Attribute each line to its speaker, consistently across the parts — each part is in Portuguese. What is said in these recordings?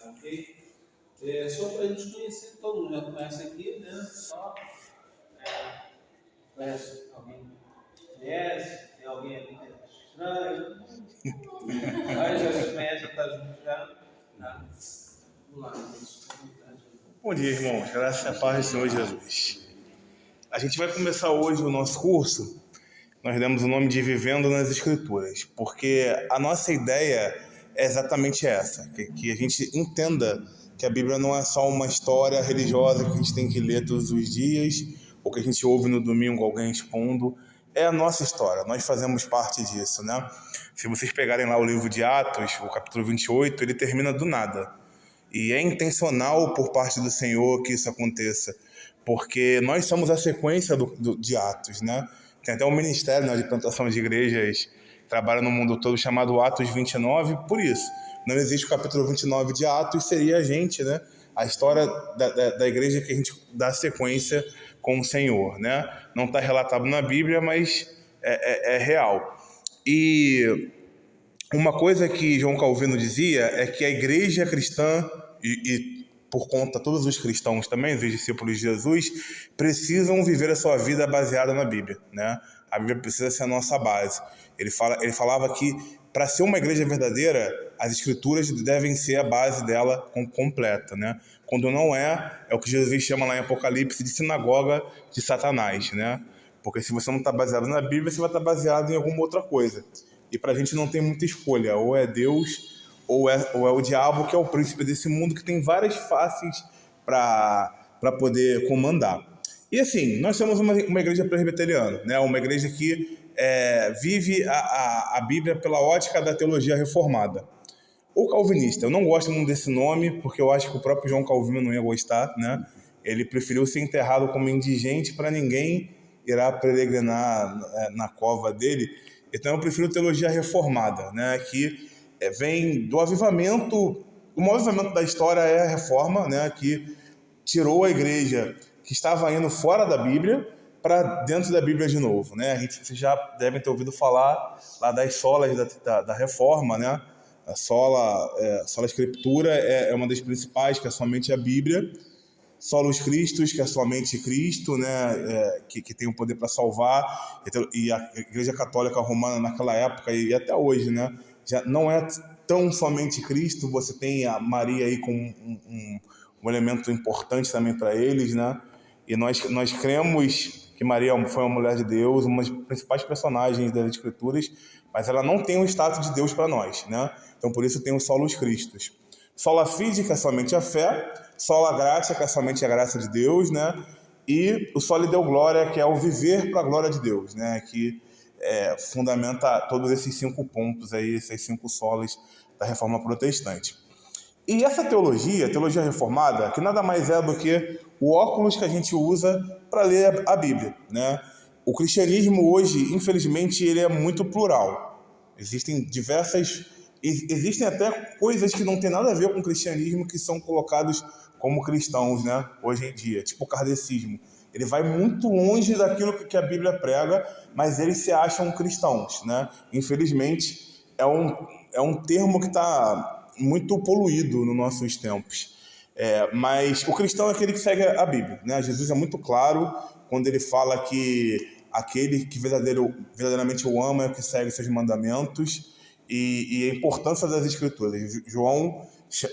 Speaker 1: Ok? Só para a gente conhecer, todo mundo já conhece aqui, né? Só conhece alguém? Conhece? Tem alguém ali que é estranho? Aí já se conhece, já está junto já? Tá. Vamos lá, gente.
Speaker 2: Bom dia, irmãos. Graças a paz do Senhor Jesus. A gente vai começar hoje o nosso curso. Nós demos o nome de Vivendo nas Escrituras, porque a nossa ideia é exatamente essa, que a gente entenda que a Bíblia não é só uma história religiosa que a gente tem que ler todos os dias, ou que a gente ouve no domingo alguém expondo. É a nossa história, nós fazemos parte disso, né? Se vocês pegarem lá o livro de Atos, o capítulo 28, ele termina do nada. E é intencional por parte do Senhor que isso aconteça, porque nós somos a sequência de Atos, né? Tem até um ministério, né, de plantação de igrejas que trabalha no mundo todo chamado Atos 29, por isso. Não existe o capítulo 29 de Atos, seria a gente, né? A história da igreja que a gente dá sequência com o Senhor, né? Não está relatado na Bíblia, mas é real. E uma coisa que João Calvino dizia é que a igreja cristã, e por conta todos os cristãos também, os discípulos de Jesus, precisam viver a sua vida baseada na Bíblia, né? A Bíblia precisa ser a nossa base. Ele falava que para ser uma igreja verdadeira, as escrituras devem ser a base dela completa, né? Quando não é o que Jesus chama lá em Apocalipse de sinagoga de Satanás, né? Porque se você não está baseado na Bíblia, você vai estar baseado em alguma outra coisa. E para a gente não tem muita escolha, ou é Deus ou é o diabo, que é o príncipe desse mundo, que tem várias faces para poder comandar. E assim, nós somos uma igreja presbiteriana, né? Uma igreja que vive a Bíblia pela ótica da teologia reformada. Ou calvinista, eu não gosto muito desse nome, porque eu acho que o próprio João Calvino não ia gostar, né? Ele preferiu ser enterrado como indigente para ninguém irá peregrinar na cova dele. Então eu prefiro teologia reformada, né? Que vem do avivamento. O maior avivamento da história é a reforma, né? Que tirou a igreja que estava indo fora da Bíblia para dentro da Bíblia de novo, né? Vocês já devem ter ouvido falar lá das solas da reforma, né? A sola escritura é uma das principais, que é somente a Bíblia. Solos Christus, que é somente Cristo, né? Que tem o poder para salvar. E a Igreja Católica Romana naquela época e até hoje, né? Já não é tão somente Cristo. Você tem a Maria aí como um elemento importante também para eles, né? E nós cremos que Maria foi uma mulher de Deus, uma das principais personagens das Escrituras, mas ela não tem o status de Deus para nós, né? Então por isso tem os solos Christus. Sola fide, que é somente a fé, sola gratia, que é somente a graça de Deus, né? E o soli deo glória, que é o viver para a glória de Deus, né? Que fundamenta todos esses 5 pontos aí, esses 5 solas da Reforma Protestante. E essa teologia, a teologia reformada, que nada mais é do que o óculos que a gente usa para ler a Bíblia, né? O cristianismo hoje, infelizmente, ele é muito plural. Existem até coisas que não tem nada a ver com o cristianismo que são colocados como cristãos, né? Hoje em dia, tipo o kardecismo. Ele vai muito longe daquilo que a Bíblia prega, mas eles se acham cristãos, né? Infelizmente, é um termo que está muito poluído nos nossos tempos. Mas o cristão é aquele que segue a Bíblia, né? Jesus é muito claro quando ele fala que aquele que verdadeiramente o ama é o que segue seus mandamentos e a importância das Escrituras. João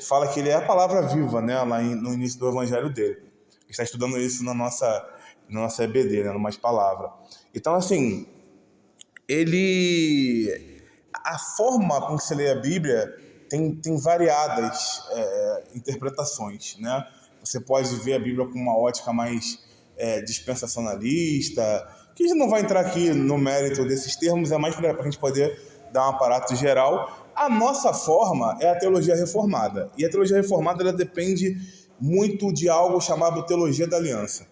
Speaker 2: fala que ele é a palavra viva, né? Lá no início do evangelho dele. A gente está estudando isso na nossa EBD, né? No Mais Palavra. Então, assim, a forma com que se lê a Bíblia tem variadas interpretações, né? Você pode ver a Bíblia com uma ótica mais dispensacionalista, que a gente não vai entrar aqui no mérito desses termos, é mais para a gente poder dar um aparato geral. A nossa forma é a teologia reformada, e a teologia reformada ela depende muito de algo chamado teologia da aliança.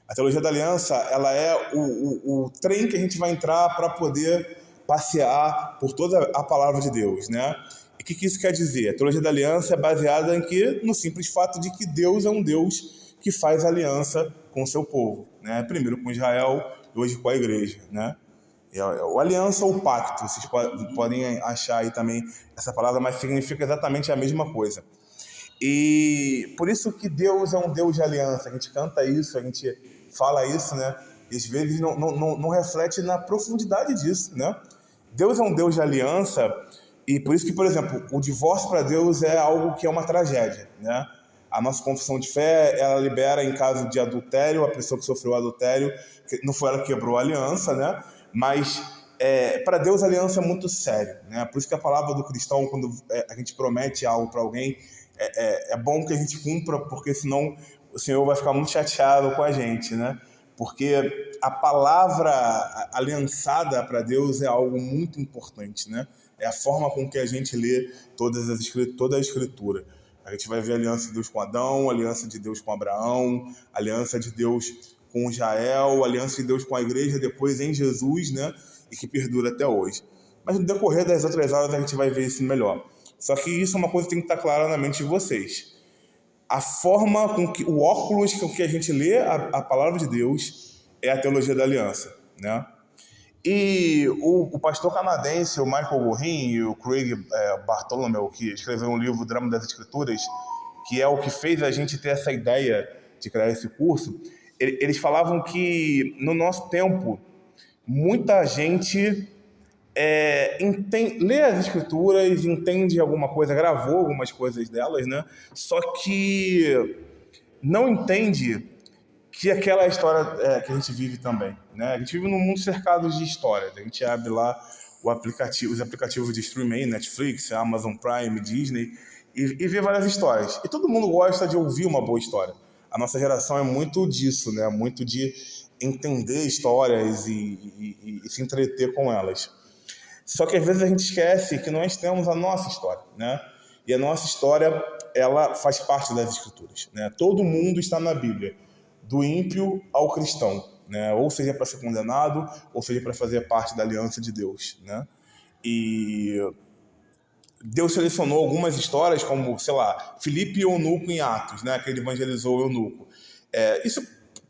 Speaker 2: A teologia da aliança ela é o trem que a gente vai entrar para poder passear por toda a palavra de Deus, né? E o que isso quer dizer? A teologia da aliança é baseada no simples fato de que Deus é um Deus que faz aliança com o seu povo, né? Primeiro com Israel, hoje com a igreja, né? O aliança ou pacto, vocês podem achar aí também essa palavra, mas significa exatamente a mesma coisa. E por isso que Deus é um Deus de aliança. A gente canta isso, a gente fala isso, né? E às vezes não reflete na profundidade disso, né? Deus é um Deus de aliança e por isso que, por exemplo, o divórcio para Deus é algo que é uma tragédia, né? A nossa confissão de fé, ela libera em caso de adultério, a pessoa que sofreu adultério, não foi ela que quebrou a aliança, né? Mas para Deus a aliança é muito sério, né? Por isso que a palavra do cristão, quando a gente promete algo para alguém, é bom que a gente cumpra, porque senão o Senhor vai ficar muito chateado com a gente, né? Porque a palavra aliançada para Deus é algo muito importante, né? É a forma com que a gente lê toda a Escritura. A gente vai ver a aliança de Deus com Adão, a aliança de Deus com Abraão, a aliança de Deus com Israel, a aliança de Deus com a igreja, depois em Jesus, né? E que perdura até hoje. Mas no decorrer das outras aulas a gente vai ver isso melhor. Só que isso é uma coisa que tem que estar clara na mente de vocês. A forma com que, o óculos com que a gente lê a palavra de Deus é a teologia da aliança, né? E o pastor canadense, o Michael Gorin e o Craig Bartholomew, que escreveu um livro, O Drama das Escrituras, que é o que fez a gente ter essa ideia de criar esse curso, eles falavam que no nosso tempo, muita gente lê as escrituras, entende alguma coisa, gravou algumas coisas delas, né? Só que não entende que aquela história que a gente vive também, né? A gente vive num mundo cercado de histórias. A gente abre lá os aplicativos de streaming, Netflix, Amazon Prime, Disney, e vê várias histórias. E todo mundo gosta de ouvir uma boa história. A nossa geração é muito disso, né? Muito de entender histórias e se entreter com elas. Só que às vezes a gente esquece que nós temos a nossa história, né? E a nossa história, ela faz parte das Escrituras, né? Todo mundo está na Bíblia, do ímpio ao cristão, né? Ou seja para ser condenado, ou seja para fazer parte da aliança de Deus, né? E Deus selecionou algumas histórias, como, sei lá, Filipe e Eunuco em Atos, né? Que ele evangelizou o Eunuco. Isso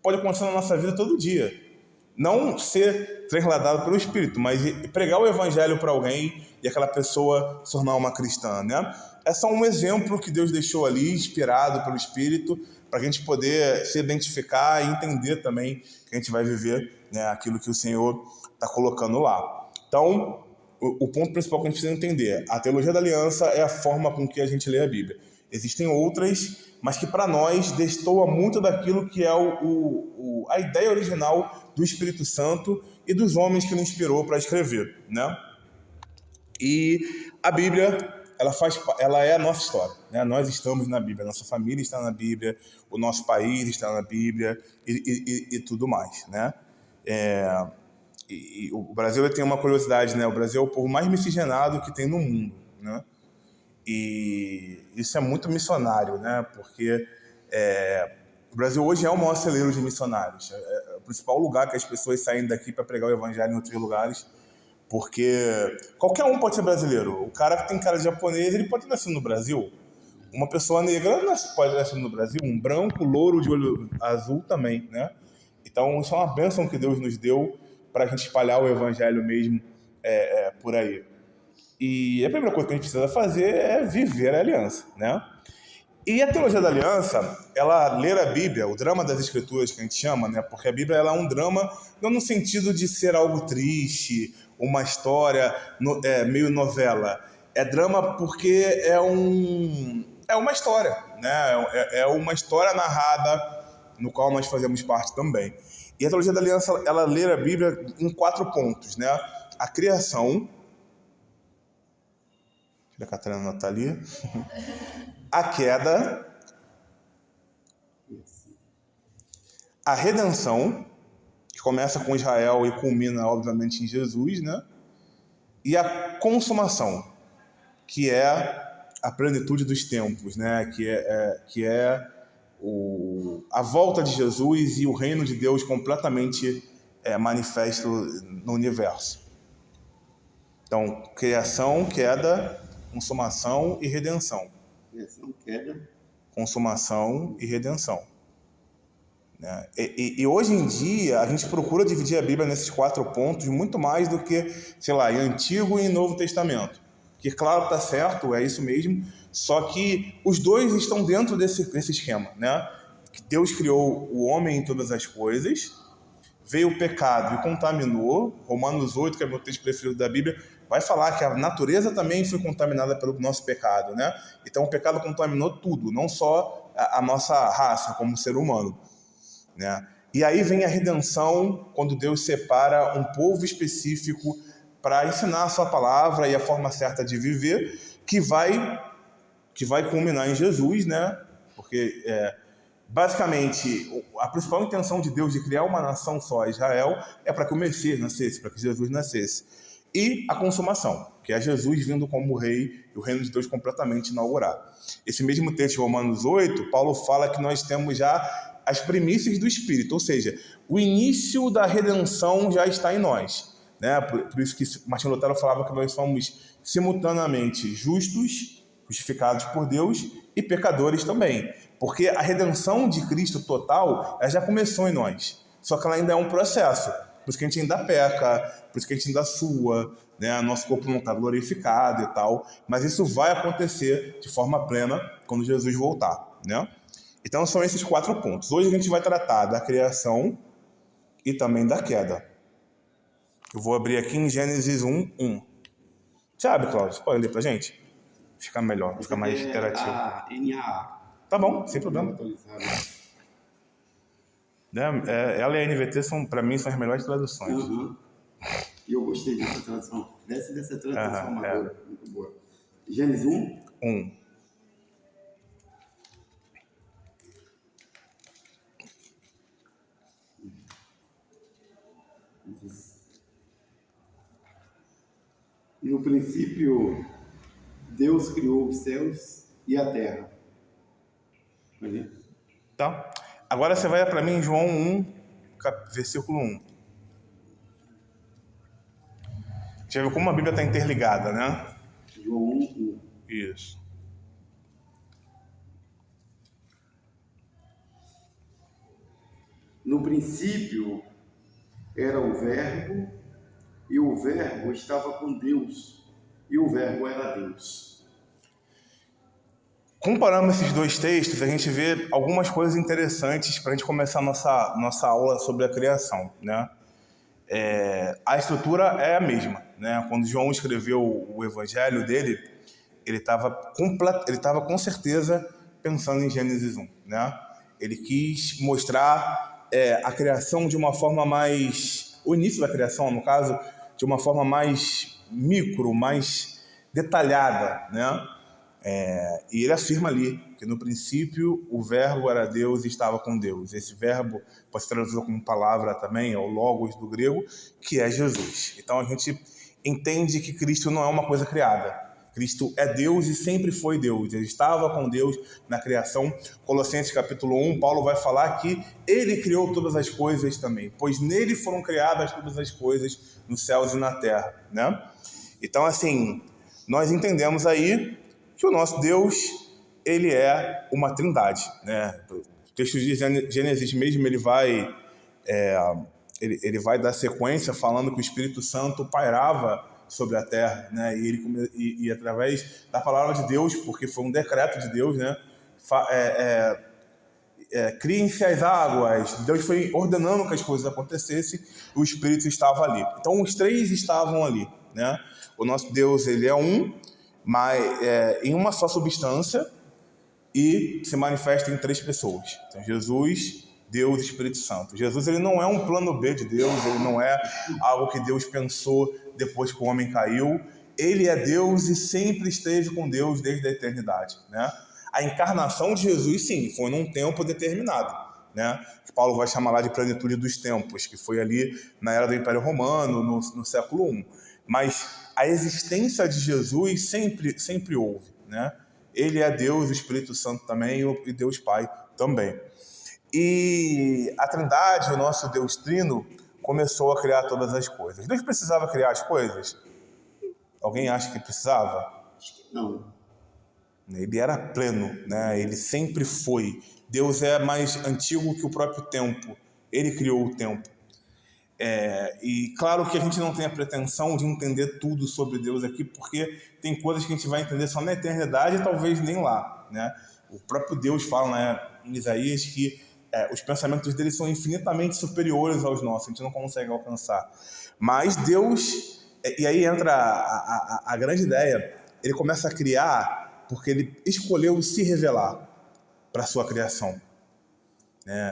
Speaker 2: pode acontecer na nossa vida todo dia. Não ser transladado pelo Espírito, mas pregar o Evangelho para alguém e aquela pessoa se tornar uma cristã, né? É só um exemplo que Deus deixou ali, inspirado pelo Espírito, para a gente poder se identificar e entender também que a gente vai viver, né, aquilo que o Senhor está colocando lá. Então, o ponto principal que a gente precisa entender, a teologia da aliança é a forma com que a gente lê a Bíblia. Existem outras, mas que para nós destoa muito daquilo que é a ideia original do Espírito Santo e dos homens que ele inspirou para escrever, né? E a Bíblia, ela é a nossa história, né? Nós estamos na Bíblia, nossa família está na Bíblia, o nosso país está na Bíblia e tudo mais, né? E o Brasil tem uma curiosidade, né? O Brasil é o povo mais miscigenado que tem no mundo, né? E isso é muito missionário, né? Porque o Brasil hoje é o maior celeiro de missionários. É o principal lugar que as pessoas saem daqui para pregar o evangelho em outros lugares, porque qualquer um pode ser brasileiro. O cara que tem cara de japonês, ele pode ter nascido no Brasil. Uma pessoa negra pode ter nascido no Brasil. Um branco, louro, de olho azul também, né? Então, isso é uma bênção que Deus nos deu para a gente espalhar o evangelho mesmo por aí. E a primeira coisa que a gente precisa fazer é viver a aliança, né? E a teologia da aliança, ela ler a Bíblia, o drama das Escrituras que a gente chama, né? Porque a Bíblia ela é um drama não no sentido de ser algo triste, uma história meio novela. É drama porque é uma história, né? É uma história narrada no qual nós fazemos parte também. E a teologia da aliança, ela lê a Bíblia em 4 pontos, né? A criação, a Catarina não está ali. A queda, a redenção, que começa com Israel e culmina, obviamente, em Jesus, né? E a consumação, que é a plenitude dos tempos, né? Que é a volta de Jesus e o reino de Deus completamente manifesto no universo. Então, criação, queda, consumação e redenção.
Speaker 3: Criação, queda,
Speaker 2: consumação e redenção. né? E hoje em dia, a gente procura dividir a Bíblia nesses 4 pontos muito mais do que, sei lá, em Antigo e em Novo Testamento. Que, claro, está certo, é isso mesmo, só que os dois estão dentro desse esquema, né? Que Deus criou o homem em todas as coisas, veio o pecado e contaminou. Romanos 8, que é o meu texto preferido da Bíblia, vai falar que a natureza também foi contaminada pelo nosso pecado, né? Então o pecado contaminou tudo, não só a nossa raça como ser humano, né? E aí vem a redenção, quando Deus separa um povo específico para ensinar a sua palavra e a forma certa de viver, que vai culminar em Jesus, né? Porque basicamente, a principal intenção de Deus de criar uma nação só, Israel, é para que o Messias nascesse, para que Jesus nascesse. E a consumação, que é Jesus vindo como rei e o reino de Deus completamente inaugurado. Esse mesmo texto de Romanos 8, Paulo fala que nós temos já as primícias do Espírito, ou seja, o início da redenção já está em nós, né? Por isso que Martinho Lutero falava que nós somos simultaneamente justos, justificados por Deus, e pecadores também. Porque a redenção de Cristo total, ela já começou em nós. Só que ela ainda é um processo. Por isso que a gente ainda peca, por isso que a gente ainda sua, né? Nosso corpo não está glorificado e tal. Mas isso vai acontecer de forma plena quando Jesus voltar, né? Então são esses 4 pontos. Hoje a gente vai tratar da criação e também da queda. Eu vou abrir aqui em Gênesis 1:1. Sabe, Cláudio? Você pode ler pra gente? Fica melhor, fica mais interativo.
Speaker 3: A NAA.
Speaker 2: Tá bom, sem problema. Ela e a NVT são, pra mim, são as melhores traduções.
Speaker 3: Uhum. E eu gostei dessa tradução. Dessa tradução amadora. Muito boa. Gênesis 1? No princípio, Deus criou os céus e a terra.
Speaker 2: Tá? Agora você vai para mim em João 1, versículo 1. Já viu como a Bíblia está interligada, né?
Speaker 3: João 1:1.
Speaker 2: Isso.
Speaker 3: No princípio era o Verbo, e o Verbo estava com Deus, e o Verbo era Deus.
Speaker 2: Comparando esses dois textos, a gente vê algumas coisas interessantes para a gente começar a nossa aula sobre a criação, né? A estrutura é a mesma, né? Quando João escreveu o evangelho dele, ele estava com certeza pensando em Gênesis 1, né? Ele quis mostrar a criação de uma forma mais... O início da criação, no caso, de uma forma mais micro, mais detalhada, né? E ele afirma ali que no princípio o verbo era Deus e estava com Deus. Esse verbo pode ser traduzido como palavra também, é o logos do grego, que é Jesus. Então a gente entende que Cristo não é uma coisa criada. Cristo é Deus e sempre foi Deus. Ele estava com Deus na criação. Colossenses capítulo 1, Paulo vai falar que ele criou todas as coisas também, pois nele foram criadas todas as coisas nos céus e na terra, né? Então, assim, nós entendemos aí que o nosso Deus, ele é uma trindade, né? O texto de Gênesis mesmo, ele vai dar sequência falando que o Espírito Santo pairava sobre a terra, né? E através da palavra de Deus, porque foi um decreto de Deus, né? Criem-se as águas. Deus foi ordenando que as coisas acontecessem, e o Espírito estava ali. Então os 3 estavam ali, né? O nosso Deus, ele é um, mas em uma só substância, e se manifesta em 3 pessoas. Então, Jesus, Deus e Espírito Santo. Jesus, ele não é um plano B de Deus, ele não é algo que Deus pensou depois que o homem caiu. Ele é Deus e sempre esteve com Deus desde a eternidade, né? A encarnação de Jesus, sim, foi num tempo determinado, né? Que Paulo vai chamar lá de plenitude dos tempos, que foi ali na era do Império Romano, no século I. Mas a existência de Jesus sempre houve, né? Ele é Deus, o Espírito Santo também, e Deus Pai também. E a Trindade, o nosso Deus Trino, começou a criar todas as coisas. Deus precisava criar as coisas? Alguém acha que precisava?
Speaker 3: Acho que não.
Speaker 2: Ele era pleno, né? Ele sempre foi. Deus é mais antigo que o próprio tempo. Ele criou o tempo. E claro que a gente não tem a pretensão de entender tudo sobre Deus aqui, porque tem coisas que a gente vai entender só na eternidade e talvez nem lá, né? O próprio Deus fala, né, em Isaías que os pensamentos dele são infinitamente superiores aos nossos, a gente não consegue alcançar. Mas Deus, e aí entra a grande ideia, ele começa a criar porque ele escolheu se revelar para a sua criação.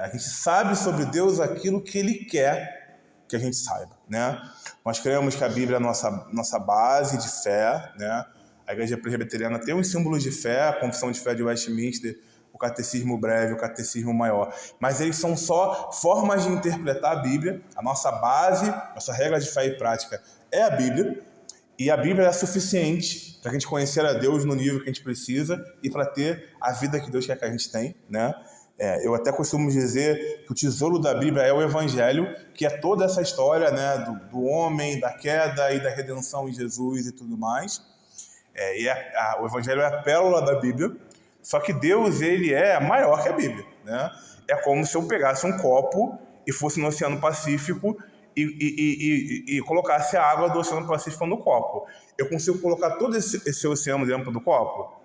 Speaker 2: A gente sabe sobre Deus aquilo que ele quer que a gente saiba, né? Nós cremos que a Bíblia é a nossa base de fé, né? A Igreja Presbiteriana tem os símbolos de fé, a Confissão de Fé de Westminster, o Catecismo Breve, o Catecismo Maior. Mas eles são só formas de interpretar a Bíblia. A nossa base, nossa regra de fé e prática é a Bíblia. E a Bíblia é suficiente para a gente conhecer a Deus no nível que a gente precisa e para ter a vida que Deus quer que a gente tenha, né? Eu até costumo dizer que o tesouro da Bíblia é o Evangelho, que é toda essa história, né, do homem, da queda e da redenção em Jesus e tudo mais. O Evangelho é a pérola da Bíblia, só que Deus, ele é maior que a Bíblia, né? É como se eu pegasse um copo e fosse no Oceano Pacífico e colocasse a água do Oceano Pacífico no copo. Eu consigo colocar todo esse oceano dentro do copo?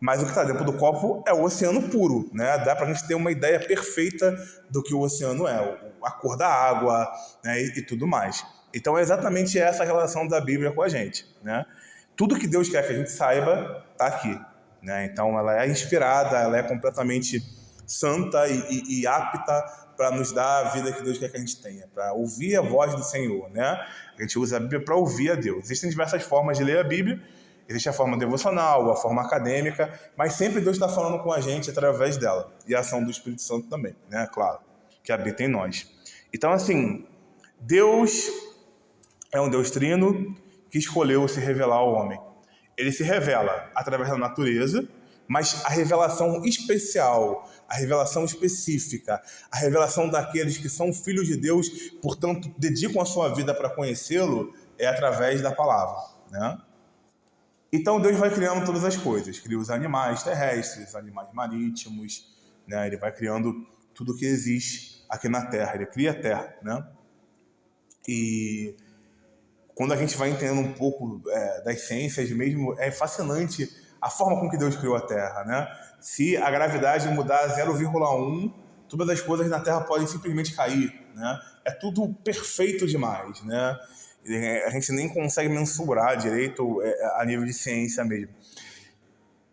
Speaker 2: Mas o que está dentro do copo é o oceano puro, né? Dá para a gente ter uma ideia perfeita do que o oceano é, a cor da água, né? E tudo mais. Então é exatamente essa a relação da Bíblia com a gente, né? Tudo que Deus quer que a gente saiba está aqui, né? Então ela é inspirada, ela é completamente santa e apta para nos dar a vida que Deus quer que a gente tenha, para ouvir a voz do Senhor, né? A gente usa a Bíblia para ouvir a Deus. Existem diversas formas de ler a Bíblia. Existe a forma devocional, a forma acadêmica, mas sempre Deus está falando com a gente através dela. E a ação do Espírito Santo também, né? Claro, que habita em nós. Então, assim, Deus é um Deus trino que escolheu se revelar ao homem. Ele se revela através da natureza, mas a revelação especial, a revelação específica, a revelação daqueles que são filhos de Deus, portanto, dedicam a sua vida para conhecê-lo, é através da palavra, né? Então Deus vai criando todas as coisas, cria os animais terrestres, animais marítimos, né? Ele vai criando tudo que existe aqui na Terra, ele cria a Terra, né? E quando a gente vai entendendo um pouco das ciências mesmo, é fascinante a forma com que Deus criou a Terra, né? Se a gravidade mudar 0,1, todas as coisas na Terra podem simplesmente cair, né? É tudo perfeito demais, né? A gente nem consegue mensurar direito a nível de ciência mesmo.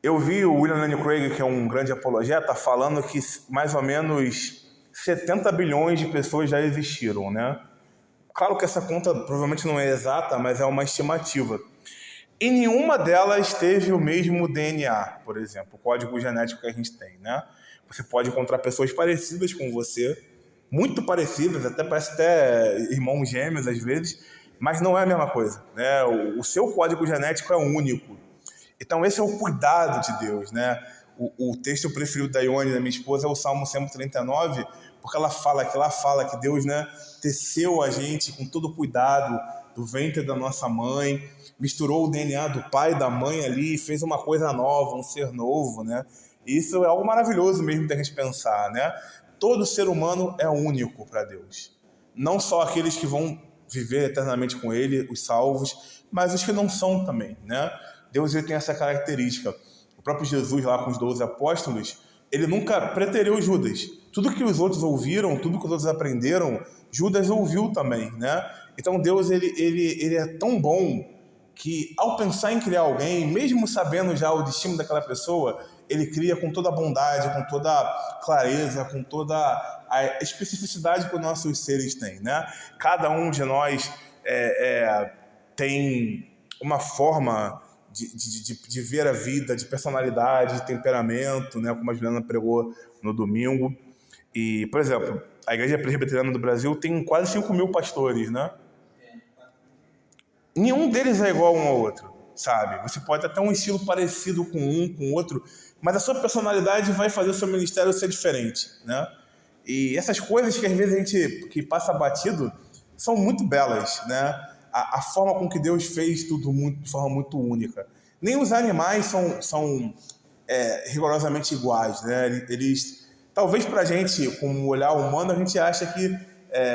Speaker 2: Eu vi o William Lane Craig, que é um grande apologeta, falando que mais ou menos 70 bilhões de pessoas já existiram, né? Claro que essa conta provavelmente não é exata, mas é uma estimativa. E nenhuma delas teve o mesmo DNA, por exemplo, o código genético que a gente tem, né? Você pode encontrar pessoas parecidas com você, muito parecidas, parece até irmãos gêmeos às vezes, mas não é a mesma coisa, né? O seu código genético é único. Então esse é o cuidado de Deus, né? O texto preferido da Ione, da minha esposa, é o Salmo 139, porque ela fala que Deus, né, teceu a gente com todo o cuidado do ventre da nossa mãe, misturou o DNA do pai e da mãe ali, fez uma coisa nova, um ser novo, né? E isso é algo maravilhoso mesmo da gente pensar, né? Todo ser humano é único para Deus. Não só aqueles que vão viver eternamente com Ele, os salvos, mas os que não são também, né? Deus, ele tem essa característica. O próprio Jesus lá com os 12 apóstolos, ele nunca preteriu Judas. Tudo que os outros ouviram, tudo que os outros aprenderam, Judas ouviu também, né? Então Deus, ele é tão bom que ao pensar em criar alguém, mesmo sabendo já o destino daquela pessoa, ele cria com toda a bondade, com toda a clareza, com toda a especificidade que os nossos seres têm, né? Cada um de nós tem uma forma de ver a vida, de personalidade, de temperamento, né? Como a Juliana pregou no domingo. E, por exemplo, a Igreja Presbiteriana do Brasil tem quase 5.000 pastores, né? Nenhum deles é igual um ao outro, sabe? Você pode até ter um estilo parecido com um, com o outro, mas a sua personalidade vai fazer o seu ministério ser diferente, né? E essas coisas que às vezes a gente que passa batido são muito belas, né? A forma com que Deus fez tudo de forma muito única. Nem os animais são rigorosamente iguais, né? Eles, talvez pra gente, com o olhar humano, a gente acha que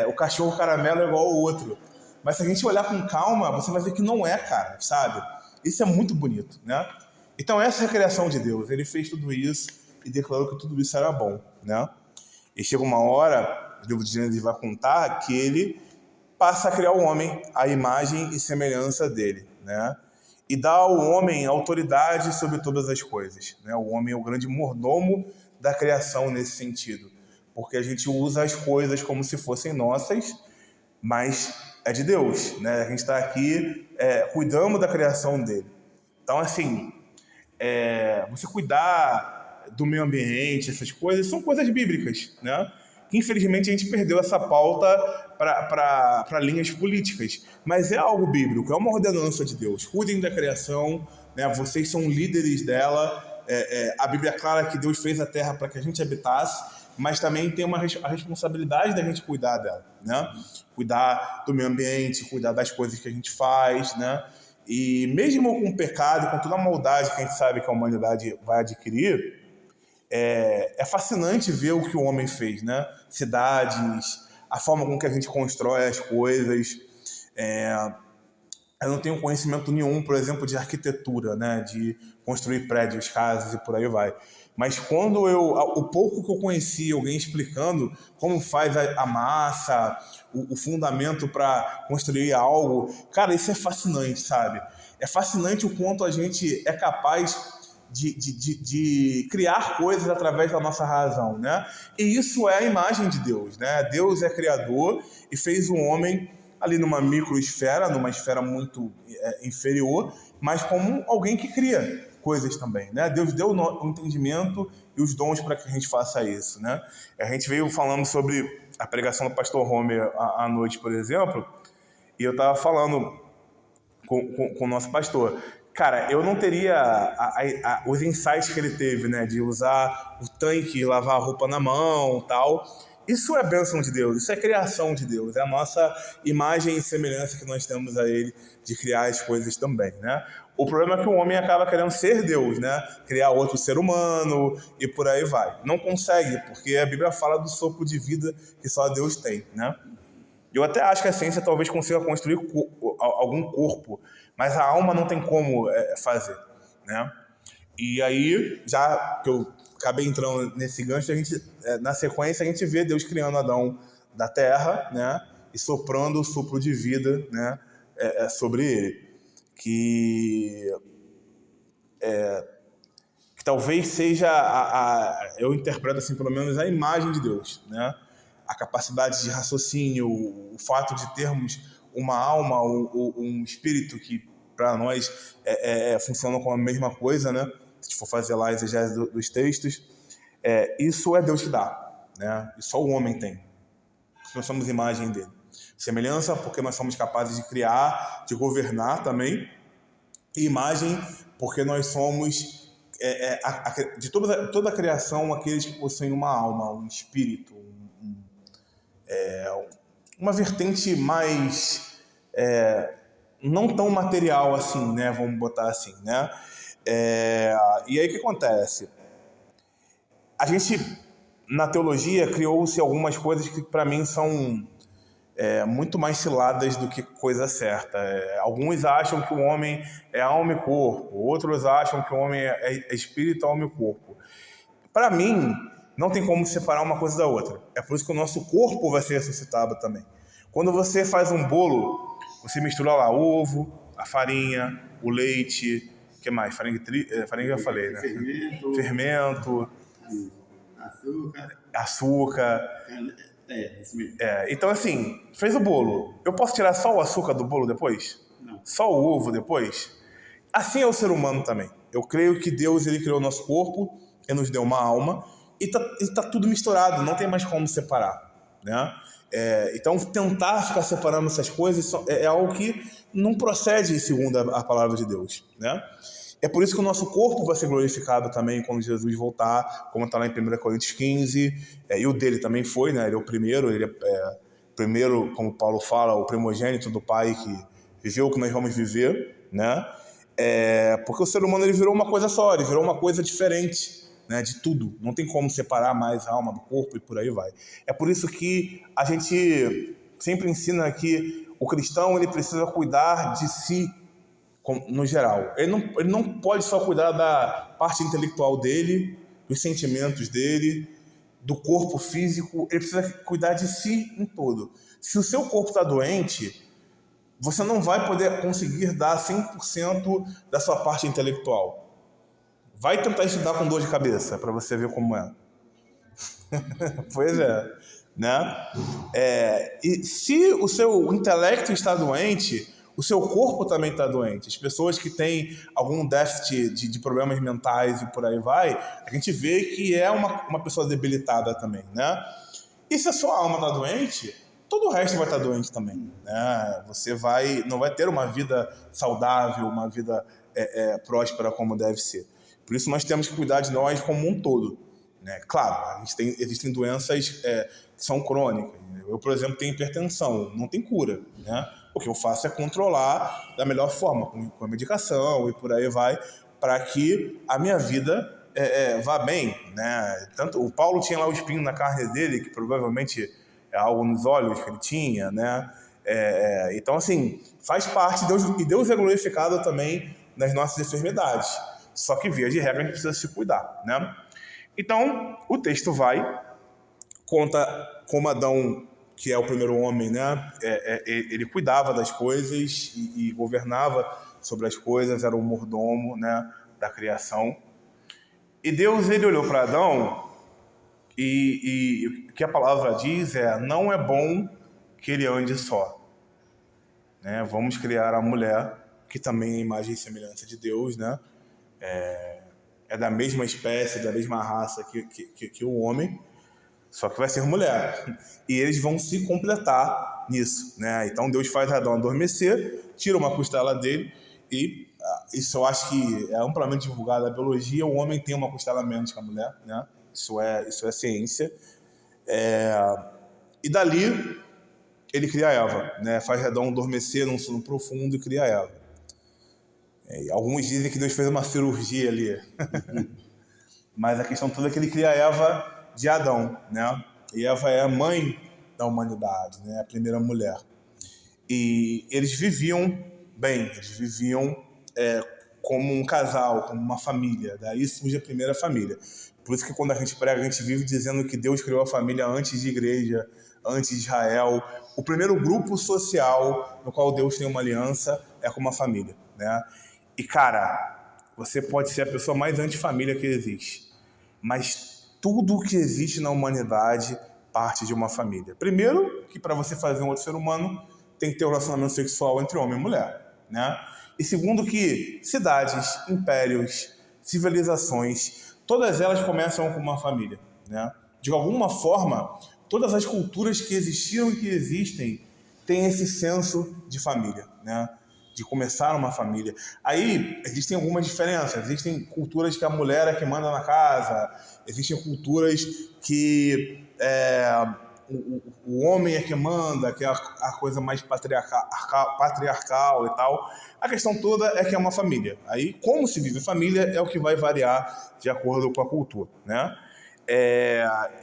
Speaker 2: o cachorro caramelo é igual ao outro. Mas se a gente olhar com calma, você vai ver que não é, cara, sabe? Isso é muito bonito, né? Então essa é a criação de Deus. Ele fez tudo isso e declarou que tudo isso era bom, né? E chega uma hora, o livro de Gênesis vai contar que ele passa a criar o homem à imagem e semelhança dele, né? E dá ao homem autoridade sobre todas as coisas, né? O homem é o grande mordomo da criação nesse sentido, porque a gente usa as coisas como se fossem nossas, mas é de Deus, né? A gente está aqui cuidando da criação dele. Então, assim, você cuidar do meio ambiente, essas coisas, são coisas bíblicas, né? Que infelizmente a gente perdeu essa pauta para linhas políticas. Mas é algo bíblico, é uma ordenança de Deus. Cuidem da criação, né? Vocês são líderes dela. A Bíblia é clara que Deus fez a terra para que a gente habitasse, mas também tem a responsabilidade da gente cuidar dela, né? Cuidar do meio ambiente, cuidar das coisas que a gente faz, né? E mesmo com o pecado, com toda a maldade que a gente sabe que a humanidade vai adquirir, é fascinante ver o que o homem fez, né? Cidades, a forma com que a gente constrói as coisas. Eu não tenho conhecimento nenhum, por exemplo, de arquitetura, né? De construir prédios, casas e por aí vai. Mas quando o pouco que eu conheci, alguém explicando como faz a massa, o fundamento para construir algo, cara, isso é fascinante, sabe? É fascinante o quanto a gente é capaz de criar coisas através da nossa razão, né? E isso é a imagem de Deus, né? Deus é criador e fez o homem ali numa microesfera, numa esfera muito inferior, mas como alguém que cria coisas também, né? Deus deu o entendimento e os dons para que a gente faça isso, né? A gente veio falando sobre a pregação do pastor Homer à noite, por exemplo, e eu estava falando com o nosso pastor. Cara, eu não teria os insights que ele teve, né? De usar o tanque, lavar a roupa na mão, tal. Isso é bênção de Deus, isso é criação de Deus. É a nossa imagem e semelhança que nós temos a Ele de criar as coisas também, né? O problema é que o homem acaba querendo ser Deus, né? Criar outro ser humano e por aí vai. Não consegue, porque a Bíblia fala do sopro de vida que só Deus tem, né? Eu até acho que a ciência talvez consiga construir algum corpo, mas a alma não tem como fazer, né? E aí, já que eu acabei entrando nesse gancho, na sequência a gente vê Deus criando Adão da terra, né? E soprando o sopro de vida, né? Sobre ele. Que talvez seja, eu interpreto assim, pelo menos, a imagem de Deus, né? A capacidade de raciocínio, o fato de termos uma alma, um espírito que para nós funciona como a mesma coisa, né? Se for fazer lá a exegese dos textos, isso é Deus que dá, né? E só o homem tem. Nós somos imagem dele. Semelhança, porque nós somos capazes de criar, de governar também. E imagem, porque nós somos, de toda a criação, aqueles que possuem uma alma, um espírito, uma vertente mais não tão material assim, né? Vamos botar assim, né? E aí o que acontece? A gente, na teologia, criou-se algumas coisas que para mim são muito mais ciladas do que coisa certa. Alguns acham que o homem é alma e corpo, outros acham que o homem é espírito, alma e corpo. Para mim, não tem como separar uma coisa da outra. É por isso que o nosso corpo vai ser ressuscitado também. Quando você faz um bolo, você mistura lá ovo, a farinha, o leite, o que mais? Farinha eu falei, né? Fermento. Açúcar.
Speaker 3: Isso mesmo.
Speaker 2: Então, assim, fez o bolo. Eu posso tirar só o açúcar do bolo depois?
Speaker 3: Não.
Speaker 2: Só o ovo depois? Assim é o ser humano também. Eu creio que Deus, ele criou o nosso corpo, ele nos deu uma alma, e tá tudo misturado, não tem mais como separar, né? Então, tentar ficar separando essas coisas é algo que não procede segundo a palavra de Deus, né? É por isso que o nosso corpo vai ser glorificado também quando Jesus voltar, como está lá em 1 Coríntios 15, e o dele também foi, né? Ele é o primeiro, primeiro, como Paulo fala, o primogênito do Pai que viveu o que nós vamos viver, né? Porque o ser humano ele virou uma coisa só, ele virou uma coisa diferente, né, de tudo. Não tem como separar mais a alma do corpo e por aí vai. É por isso que a gente sempre ensina que o cristão ele precisa cuidar de si no geral. Ele não pode só cuidar da parte intelectual dele, dos sentimentos dele, do corpo físico, ele precisa cuidar de si em todo. Se o seu corpo está doente, você não vai poder conseguir dar 100% da sua parte intelectual. Vai tentar estudar com dor de cabeça, para você ver como é. Pois é, né? E se o seu intelecto está doente, o seu corpo também está doente. As pessoas que têm algum déficit de problemas mentais e por aí vai, a gente vê que é uma pessoa debilitada também, né? E se a sua alma está doente, todo o resto vai estar doente também, né? Você não vai ter uma vida saudável, uma vida próspera como deve ser. Por isso nós temos que cuidar de nós como um todo, né? Claro, existem doenças que são crônicas. Eu, por exemplo, tenho hipertensão, não tem cura, né? O que eu faço é controlar da melhor forma, com a medicação e por aí vai, para que a minha vida vá bem, né? Tanto o Paulo tinha lá o espinho na carne dele, que provavelmente é algo nos olhos que ele tinha, né? Então, assim, faz parte de Deus, e Deus é glorificado também nas nossas enfermidades. Só que, via de regra, a gente precisa se cuidar, né? Então, o texto conta como Adão, que é o primeiro homem, né? Ele cuidava das coisas e governava sobre as coisas, era o mordomo, né, da criação. E Deus, ele olhou para Adão e o que a palavra diz não é bom que ele ande só, né? Vamos criar a mulher, que também é imagem e semelhança de Deus, né? É da mesma espécie, da mesma raça que o homem, só que vai ser mulher. E eles vão se completar nisso, né? Então Deus faz Adão adormecer, tira uma costela dele e isso eu acho que é amplamente divulgado na biologia. O homem tem uma costela menos que a mulher, né? Isso é ciência. E dali ele cria Eva, né? Faz Adão adormecer num sono profundo e cria Eva. Alguns dizem que Deus fez uma cirurgia ali. Mas a questão toda é que ele cria Eva de Adão, né? E Eva é a mãe da humanidade, né? A primeira mulher. E eles viviam bem, eles viviam como um casal, como uma família. Daí surge a primeira família. Por isso que quando a gente prega, a gente vive dizendo que Deus criou a família antes de igreja, antes de Israel. O primeiro grupo social no qual Deus tem uma aliança é com uma família, né? E, cara, você pode ser a pessoa mais antifamília que existe, mas tudo que existe na humanidade parte de uma família. Primeiro, que para você fazer um outro ser humano, tem que ter um relacionamento sexual entre homem e mulher, né? E segundo, que cidades, impérios, civilizações, todas elas começam com uma família, né? De alguma forma, todas as culturas que existiram e que existem têm esse senso de família, né? De começar uma família. Aí existem algumas diferenças. Existem culturas que a mulher é que manda na casa. Existem culturas que o homem é que manda, que é a coisa mais patriarcal e tal. A questão toda é que é uma família. Aí, como se vive família é o que vai variar de acordo com a cultura, né?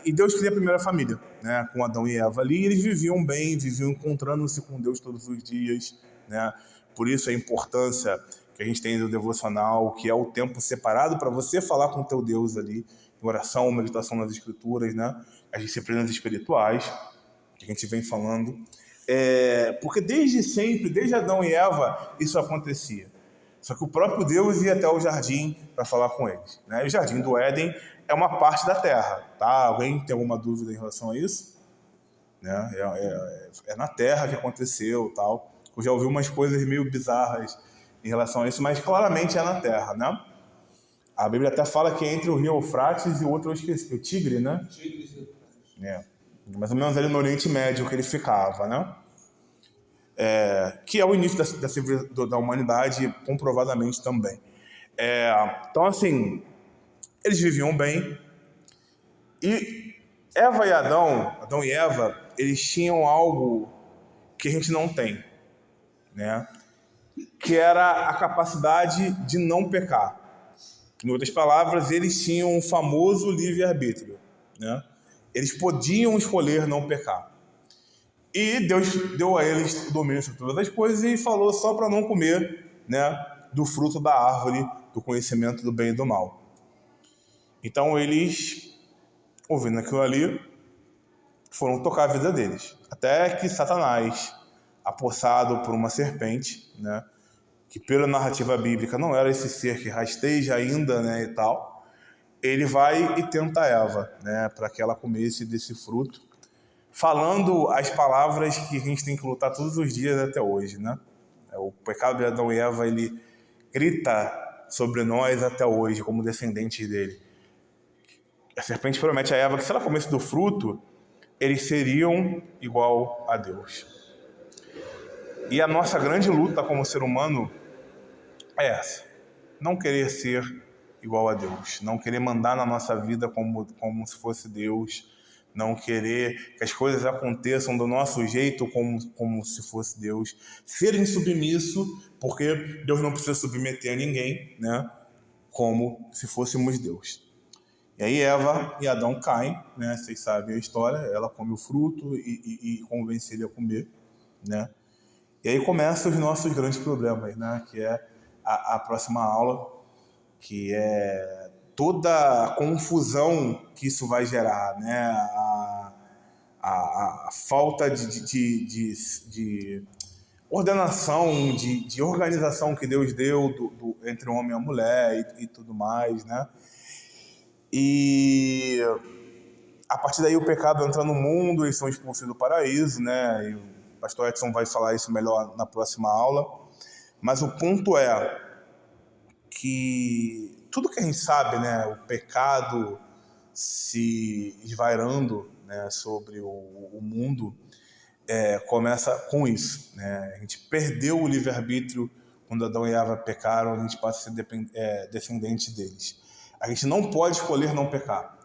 Speaker 2: E Deus cria a primeira família, né? Com Adão e Eva ali. E eles viviam bem, viviam encontrando-se com Deus todos os dias, né? Por isso a importância que a gente tem do devocional, que é o tempo separado para você falar com o teu Deus ali, em oração, meditação nas escrituras, né? As disciplinas espirituais, que a gente vem falando. Porque desde sempre, desde Adão e Eva, isso acontecia. Só que o próprio Deus ia até o jardim para falar com eles, né? E o jardim do Éden é uma parte da terra, tá? Alguém tem alguma dúvida em relação a isso? Né? É na terra que aconteceu, tal. Eu já ouvi umas coisas meio bizarras em relação a isso, mas claramente é na terra, né? A Bíblia até fala que é entre o rio Eufrates e o outro, eu esqueci, o Tigre, né?
Speaker 1: Tigre.
Speaker 2: Mais ou menos ali no Oriente Médio que ele ficava, né? Que é o início da humanidade, comprovadamente também. Então, assim, eles viviam bem. E Eva e Adão e Eva, eles tinham algo que a gente não tem, né? que era a capacidade de não pecar. Em outras palavras, eles tinham o famoso livre-arbítrio, né? Eles podiam escolher não pecar. E Deus deu a eles o domínio sobre todas as coisas e falou só para não comer, né, do fruto da árvore do conhecimento do bem e do mal. Então eles, ouvindo aquilo ali, foram tocar a vida deles. Até que Satanás, apossado por uma serpente, né, que pela narrativa bíblica não era esse ser que rasteja ainda, né, e tal, ele vai e tenta Eva, né, para que ela comesse desse fruto, falando as palavras que a gente tem que lutar todos os dias até hoje, né? O pecado de Adão e Eva, ele grita sobre nós até hoje, como descendentes dele. A serpente promete a Eva que se ela comesse do fruto, eles seriam igual a Deus. E a nossa grande luta como ser humano é essa: não querer ser igual a Deus, não querer mandar na nossa vida como se fosse Deus, não querer que as coisas aconteçam do nosso jeito como se fosse Deus, ser insubmisso, porque Deus não precisa submeter a ninguém, né? Como se fôssemos Deus. E aí Eva e Adão caem, né? Vocês sabem a história, ela come o fruto e convence ele a comer, né? E aí começam os nossos grandes problemas, né? Que é a próxima aula, que é toda a confusão que isso vai gerar, né? A falta de ordenação, de organização que Deus deu entre o homem e a mulher e tudo mais, né? E a partir daí o pecado entra no mundo, eles são expulsos do paraíso, né? E o pastor Edson vai falar isso melhor na próxima aula. Mas o ponto é que tudo que a gente sabe, né? O pecado se esvairando, né, sobre o mundo, começa com isso, né? A gente perdeu o livre-arbítrio quando Adão e Eva pecaram, a gente passa a ser descendente deles. A gente não pode escolher não pecar,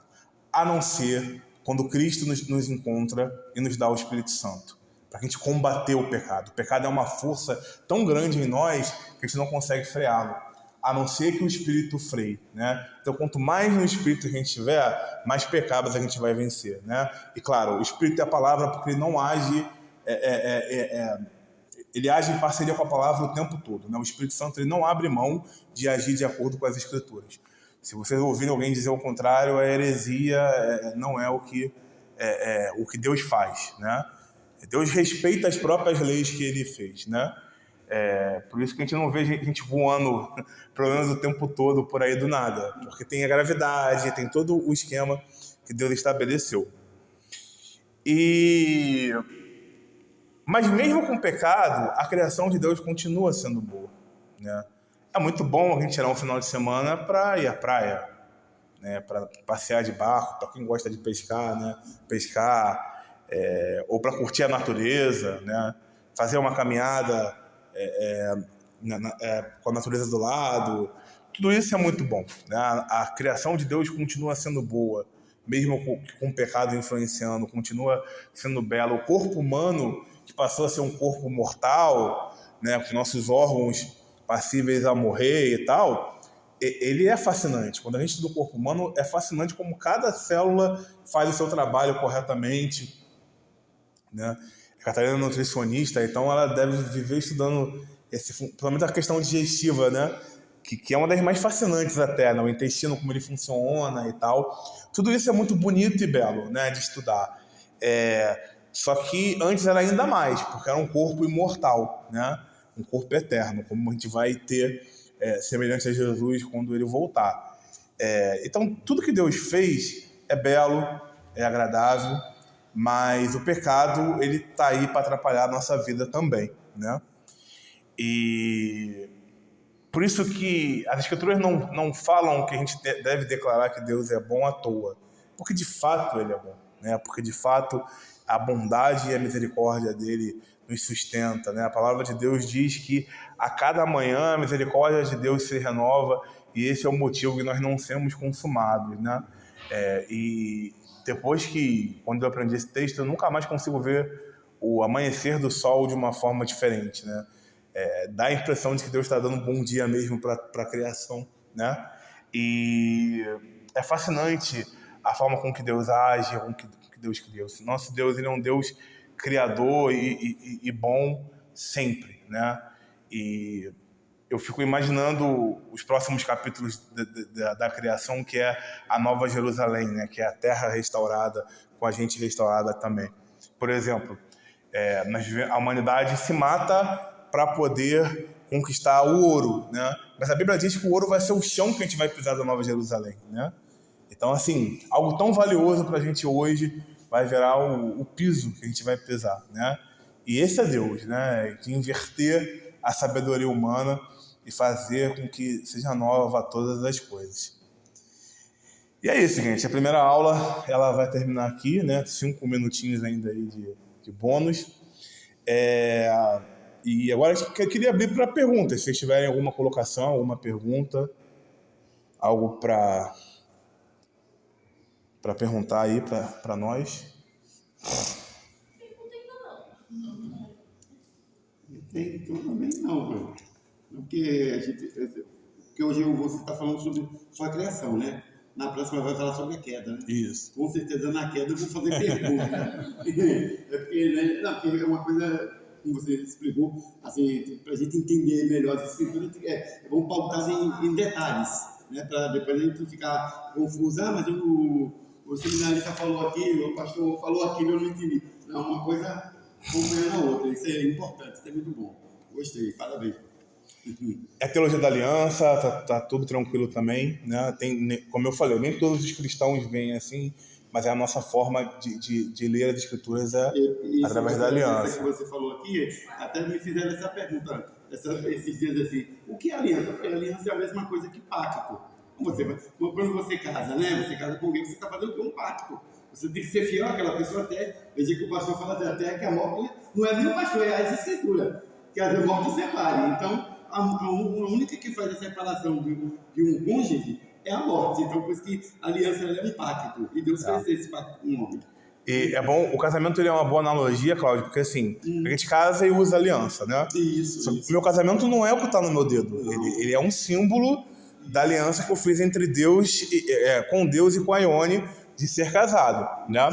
Speaker 2: a não ser quando Cristo nos encontra e nos dá o Espírito Santo, para a gente combater o pecado. O pecado é uma força tão grande em nós que a gente não consegue freá-lo, a não ser que o Espírito freie, né? Então, quanto mais no Espírito a gente tiver, mais pecados a gente vai vencer, né? E claro, o Espírito é a palavra porque ele não age, ele age em parceria com a palavra o tempo todo, né? O Espírito Santo ele não abre mão de agir de acordo com as Escrituras. Se vocês ouvirem alguém dizer o contrário, a heresia não é o que Deus faz, né? Deus respeita as próprias leis que ele fez, né? Por isso que a gente não vê gente voando, pelo menos o tempo todo, por aí do nada. Porque tem a gravidade, tem todo o esquema que Deus estabeleceu. Mas mesmo com o pecado, a criação de Deus continua sendo boa, né? É muito bom a gente tirar um final de semana para ir à praia, né? Para passear de barco, para quem gosta de pescar, né? Pescar, ou para curtir a natureza, né? Fazer uma caminhada com a natureza do lado. Tudo isso é muito bom, né? A criação de Deus continua sendo boa, mesmo com o pecado influenciando, continua sendo belo. O corpo humano, que passou a ser um corpo mortal, né, com nossos órgãos passíveis a morrer e tal, ele é fascinante. Quando a gente estuda o corpo humano, é fascinante como cada célula faz o seu trabalho corretamente, né? A Catarina é nutricionista, então ela deve viver estudando principalmente a questão digestiva, né? Que é uma das mais fascinantes até, né? O intestino, como ele funciona e tal. Tudo isso é muito bonito e belo, né, de estudar. Só que antes era ainda mais, porque era um corpo imortal, né? Um corpo eterno, como a gente vai ter semelhante a Jesus quando ele voltar. Então, tudo que Deus fez é belo, é agradável, mas o pecado ele está aí para atrapalhar a nossa vida também, né? E por isso que as Escrituras não falam que a gente deve declarar que Deus é bom à toa, porque de fato ele é bom, né? Porque de fato a bondade e a misericórdia dele nos sustenta, né? A palavra de Deus diz que a cada manhã a misericórdia de Deus se renova e esse é o motivo que nós não sermos consumados, né? E depois quando eu aprendi esse texto, eu nunca mais consigo ver o amanhecer do sol de uma forma diferente, né? dá a impressão de que Deus está dando um bom dia mesmo para a criação, né? E é fascinante a forma com que Deus age, com que Deus cria. O nosso Deus, ele é um Deus criador e bom sempre, né? E eu fico imaginando os próximos capítulos da criação, que é a Nova Jerusalém, né? Que é a terra restaurada, com a gente restaurada também. Por exemplo, a humanidade se mata para poder conquistar o ouro, né? Mas a Bíblia diz que o ouro vai ser o chão que a gente vai pisar da Nova Jerusalém, né? Então, assim, algo tão valioso para a gente hoje vai virar o piso que a gente vai pisar, né? E esse é Deus, né? De inverter a sabedoria humana e fazer com que seja nova todas as coisas. E é isso, gente. A primeira aula, ela vai terminar aqui, né? 5 minutinhos ainda aí de bônus. E agora eu queria abrir para perguntas. Se vocês tiverem alguma colocação, alguma pergunta, algo para perguntar aí para nós.
Speaker 3: Tem também não, meu. Porque hoje você está falando sobre sua criação, né? Na próxima vai falar sobre a queda, né?
Speaker 2: Isso.
Speaker 3: Com certeza na queda eu vou fazer pergunta. É porque, né? Não, porque é uma coisa, como você explicou, assim, para a gente entender melhor as escrituras, vamos pautar em detalhes, né? Para depois a gente não ficar confuso. Mas o seminarista falou aquilo, o pastor falou aquilo, eu não entendi. Não, uma coisa acompanhando a outra. Isso é importante, isso é muito bom. Gostei, parabéns.
Speaker 2: É a teologia da aliança, tá tudo tranquilo também, né? Como eu falei, nem todos os cristãos veem assim, mas é a nossa forma de ler as escrituras através da aliança.
Speaker 3: Isso que você falou aqui, até me fizeram essa pergunta esses dias assim, o que é aliança? Porque aliança é a mesma coisa que pacto. Quando você casa, né? Você casa com alguém, você está fazendo um pacto. Você tem que ser fiel àquela pessoa até, veja que o pastor fala até que a morte não é nem o pastor, é a escritura, que a morte separe. Então, a única que faz a separação de um cônjuge é a morte. Então, por isso que a aliança é um pacto. E Deus fez esse pacto com o homem.
Speaker 2: E é bom, o casamento ele é uma boa analogia, Cláudio, porque assim, a gente casa e usa aliança, né?
Speaker 3: Isso.
Speaker 2: O meu casamento não é o que está no meu dedo. Ele é um símbolo da aliança que eu fiz entre Deus, com Deus e com a Ione, de ser casado, né?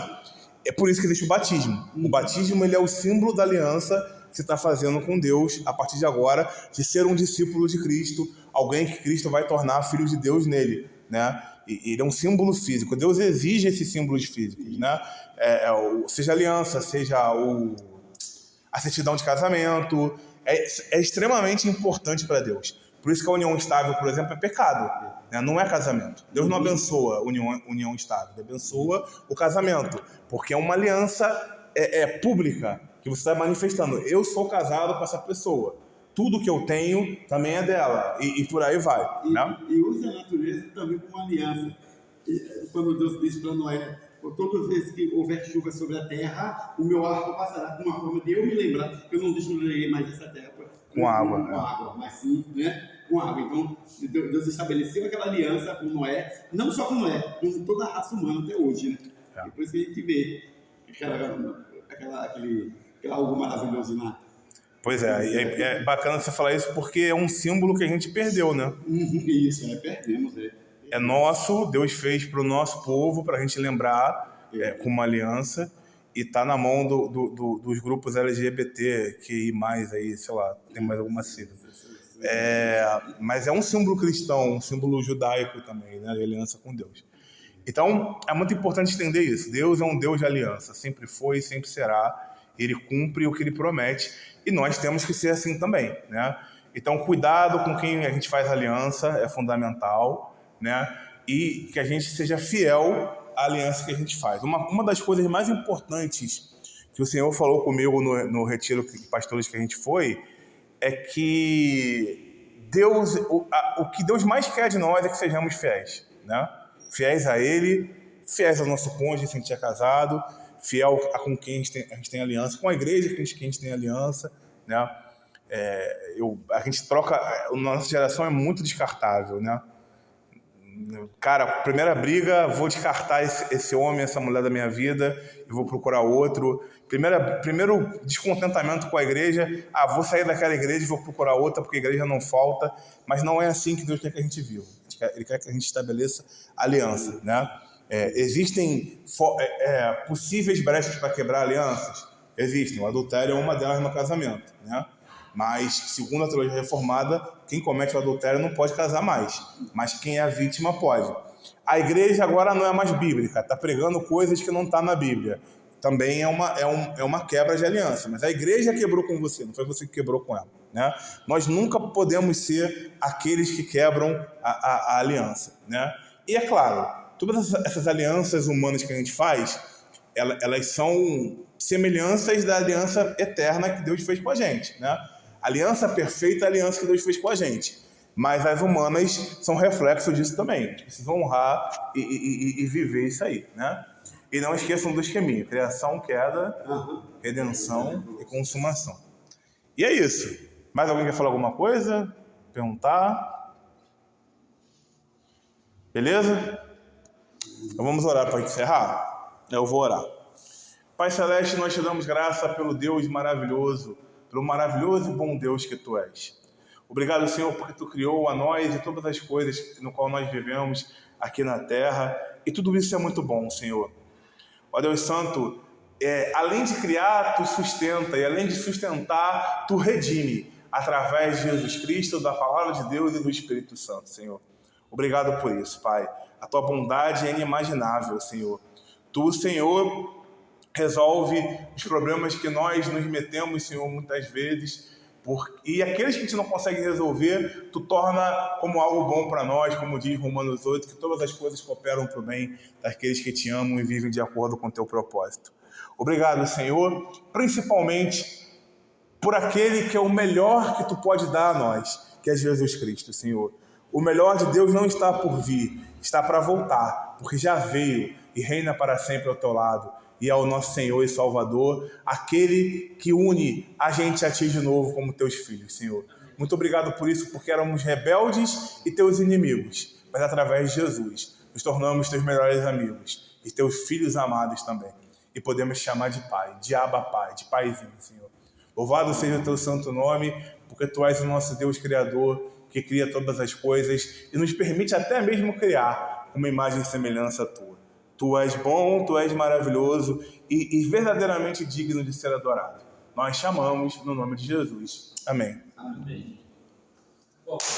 Speaker 2: É por isso que existe o batismo. O batismo ele é o símbolo da aliança que você está fazendo com Deus a partir de agora, de ser um discípulo de Cristo, alguém que Cristo vai tornar filho de Deus nele, né? E ele é um símbolo físico. Deus exige esses símbolos físicos, né? Seja a aliança, seja a certidão de casamento, é extremamente importante para Deus. Por isso que a união estável, por exemplo, é pecado, né? Não é casamento. Deus não abençoa a união estável, Ele abençoa o casamento, porque é uma aliança pública, que você está manifestando. Eu sou casado com essa pessoa. Tudo que eu tenho também é dela. E por aí vai. Né?
Speaker 3: E usa a natureza também como aliança. Quando Deus disse para Noé, todas as vezes que houver chuva sobre a terra, o meu arco passará. Uma forma de eu me lembrar que eu não destruirei mais essa terra
Speaker 2: com água.
Speaker 3: Com água, mas sim, né? Com água. Então, Deus estabeleceu aquela aliança com Noé, não só com Noé, com toda a raça humana até hoje. Né? É por isso que a gente vê aquele algo maravilhoso lá.
Speaker 2: Pois é bacana você falar isso porque é um símbolo que a gente perdeu, né?
Speaker 3: Isso, perdemos.
Speaker 2: É nosso, Deus fez para o nosso povo, para a gente lembrar com uma aliança, e tá na mão dos grupos LGBT, que mais aí, sei lá, tem mais alguma sigla. Mas é um símbolo cristão, um símbolo judaico também, né? De aliança com Deus. Então, é muito importante entender isso. Deus é um Deus de aliança, sempre foi e sempre será. Ele cumpre o que ele promete e nós temos que ser assim também, né? Então, cuidado com quem a gente faz aliança é fundamental, né? E que a gente seja fiel à aliança que a gente faz. Uma das coisas mais importantes que o Senhor falou comigo no retiro de pastores que a gente foi é que Deus, o que Deus mais quer de nós é que sejamos fiéis, né? Fiéis a Ele, fiéis ao nosso cônjuge, se a gente é casado, fiel com quem a gente tem aliança, com a igreja que a gente tem aliança, né? A gente troca, a nossa geração é muito descartável, né? Cara, primeira briga, vou descartar esse homem, essa mulher da minha vida e vou procurar outro. Primeiro descontentamento com a igreja, vou sair daquela igreja e vou procurar outra porque a igreja não falta. Mas não é assim que Deus quer que a gente viva. Ele quer que a gente estabeleça aliança, né? Existem possíveis brechas para quebrar alianças? Existem. O adultério é uma delas no casamento, né? Mas, segundo a teologia reformada, quem comete o adultério não pode casar mais. Mas quem é a vítima pode. A igreja agora não é mais bíblica, está pregando coisas que não estão na Bíblia. Também é uma quebra de aliança. Mas a igreja quebrou com você, não foi você que quebrou com ela, né? Nós nunca podemos ser aqueles que quebram a aliança, né? E é claro, todas essas alianças humanas que a gente faz, elas são semelhanças da aliança eterna que Deus fez com a gente, né? A aliança perfeita é a aliança que Deus fez com a gente. Mas as humanas são reflexo disso também. A gente precisa honrar e viver isso aí, né? E não esqueçam do esqueminha: criação, queda, redenção e consumação. E é isso. Mais alguém quer falar alguma coisa? Perguntar? Beleza? Então vamos orar para encerrar? Eu vou orar. Pai Celeste, nós te damos graça pelo Deus maravilhoso, pelo maravilhoso e bom Deus que Tu és. Obrigado, Senhor, porque Tu criou a nós e todas as coisas no qual nós vivemos aqui na terra. E tudo isso é muito bom, Senhor. Ó Deus Santo, além de criar, Tu sustenta. E além de sustentar, Tu redime. Através de Jesus Cristo, da Palavra de Deus e do Espírito Santo, Senhor. Obrigado por isso, Pai. A Tua bondade é inimaginável, Senhor. Tu, Senhor, resolve os problemas que nós nos metemos, Senhor, muitas vezes. E aqueles que a gente não consegue resolver, Tu torna como algo bom para nós, como diz Romanos 8, que todas as coisas cooperam para o bem daqueles que Te amam e vivem de acordo com o Teu propósito. Obrigado, Senhor, principalmente por aquele que é o melhor que Tu pode dar a nós, que é Jesus Cristo, Senhor. O melhor de Deus não está por vir, está para voltar, porque já veio e reina para sempre ao Teu lado. E é o nosso Senhor e Salvador, aquele que une a gente a Ti de novo como Teus filhos, Senhor. Muito obrigado por isso, porque éramos rebeldes e Teus inimigos, mas através de Jesus nos tornamos Teus melhores amigos e Teus filhos amados também. E podemos chamar de Pai, de Abba Pai, de Paizinho, Senhor. Louvado seja o Teu santo nome, porque Tu és o nosso Deus Criador, que cria todas as coisas e nos permite até mesmo criar uma imagem e semelhança Tua. Tu és bom, Tu és maravilhoso e verdadeiramente digno de ser adorado. Nós chamamos no nome de Jesus. Amém.
Speaker 1: Amém.